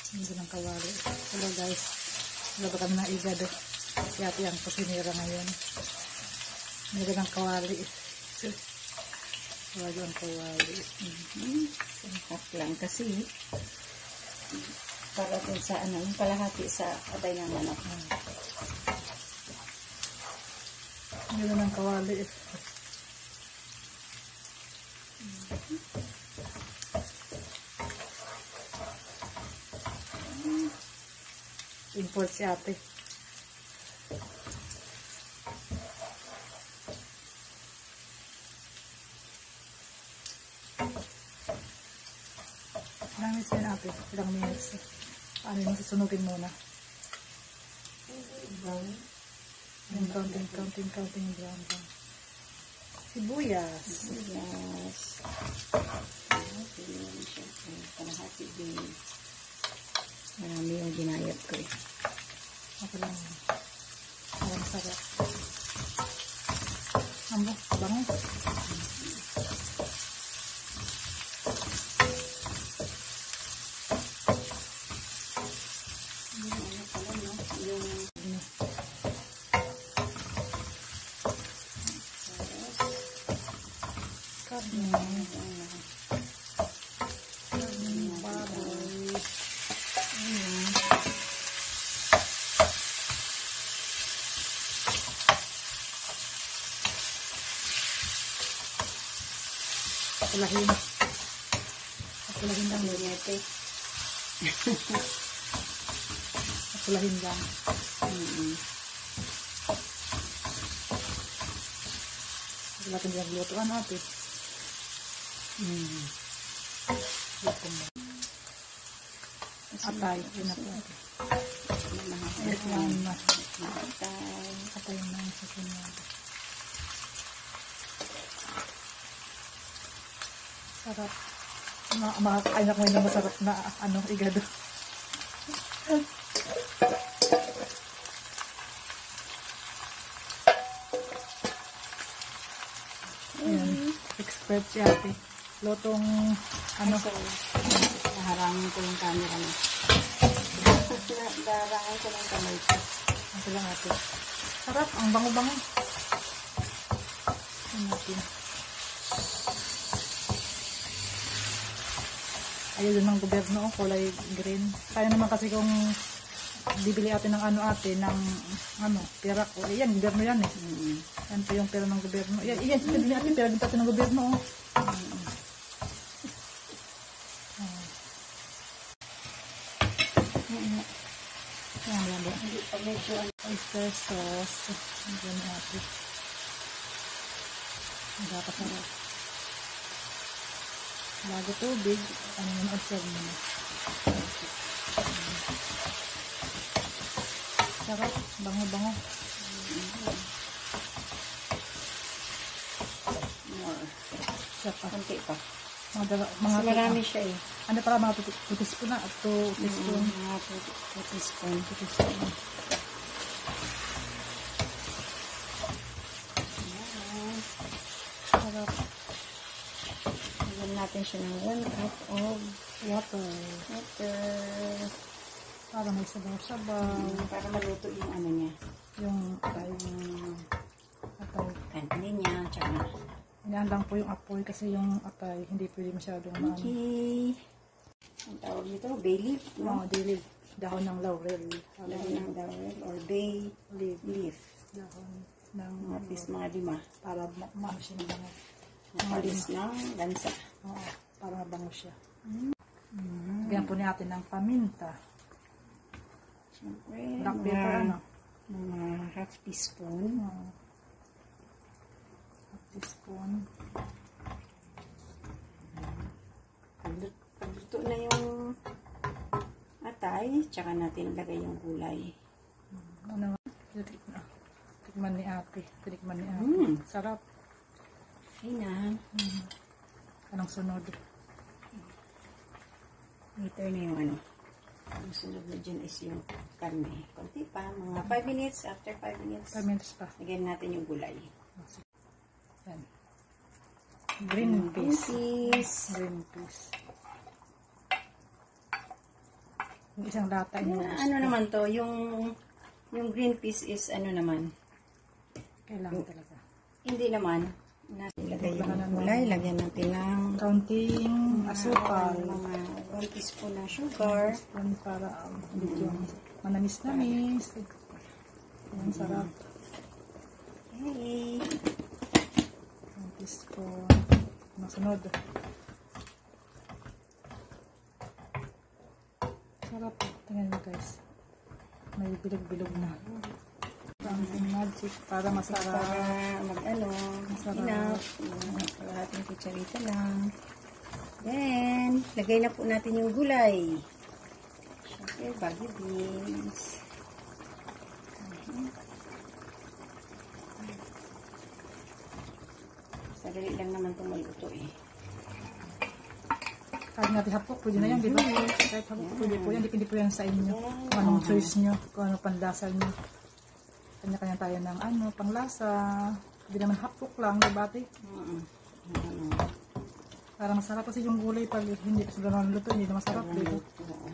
Hindi ng kawali. Hello guys. Wala ba kami ng igado? Yati ang kusinira ngayon. Hindi ng kawali. Wala ang kawali. Half lang kasi para din sa ano, yung kalahati sa atay ng manok. Hindi ng kawali. Import si ate. Ilang minutes yan ate? Ilang minutes? Ano yung susunugin muna? Counting brown. Sibuyas. Kalahati din. Marami yung ginayat ko eh. Ako lang. Parang sarap. Ambo, bango. Apulahin lang lunete. Apulahin lang. Natin yung lutuan natin. Luto mo. Atay. Yun na po. Atay na yung susunod. Sarap. Makakain ako ngayon na masarap na igado. Ayan. Expert si ate. Lotong Naharangin ko yung camera mo. Naharangin ko ng kamay ko. Ito lang ate. Sarap. Ang bango-bango. Ayan natin. Ayun ng gobyerno, kulay green. Kaya naman kasi kung bibili ate ng ng pera ko. Ayan, gobyerno yan eh. Yan po yung pera ng gobyerno. Yan, bibili ate, pera din natin ng gobyerno. Yan, oyster sauce. Yan ate. Ang dapat sarap. Bago tubig, ano naman observe mo na. Sarap, bango-bango. Siya pa. Kunti pa. Mga marami siya eh. Ano pala, mga 2 teaspoon na? 2 teaspoon. Mga 2 teaspoon. Sarap. Lagyan natin siya ng 1 cup of water. Para may sabaw-sabaw. Para maluto yung ano niya. Yung atay. Kanin niya. Tsaka yan lang po yung apoy kasi yung atay hindi pwede masyadong maano. Okay. Ang tawag nito, bay leaf. No, dilig. Dahon ng laurel. Dahon ng laurel or bay leaf. Dahon ng at least mga 5. para maano siya ng bango. Malis ng lansa. Oo, para mabango siya. Bigyan po natin ng paminta. Siyempre, Black pepper mga half teaspoon. Half teaspoon. Pagluto na yung atay, tsaka natin ilagay yung gulay. Tikman ni ate. Sarap. Okay na. Anong sunod? Later na yung ano. Ang sunod na dyan is yung karne. Kunti pa. Mga 5 minutes. After 5 minutes. 5 minutes pa. Lagyan natin yung gulay. Yan. Green peas. Green peas. Green peas. Yung isang lata inubos Ano ko. naman to, yung green peas is ano naman, Kailangan talaga. hindi naman. Ilagay yung Kailangan gulay, lagyan natin ng Counting asukal. mga 1 teaspoon na sugar. Yan para medyo manamis-namis. Yan, sarap. Okay. 1 teaspoon. Masunod. Sarap. Tingnan mo guys. May bilog-bilog na. Counting magic para masarap. Para mag-ano, Masarap. enough. Kalahating kutsarita lang. Then, lagay na po natin yung gulay. Siyempre, bagyo beans. Sadali lang naman itong maluto eh. Kahit natin hapok, pwede na yan, di ba? Kahit hapok, pwede po yan. Depende po yan sa inyo. Kung anong choice nyo, kung anong panlasa nyo. Kanya-kanya tayo ng panglasa. Hindi naman hapok lang, di ba ate? Para masarap kasi yung gulay pag hindi pa sila naluto, hindi na masarap dito. Oo.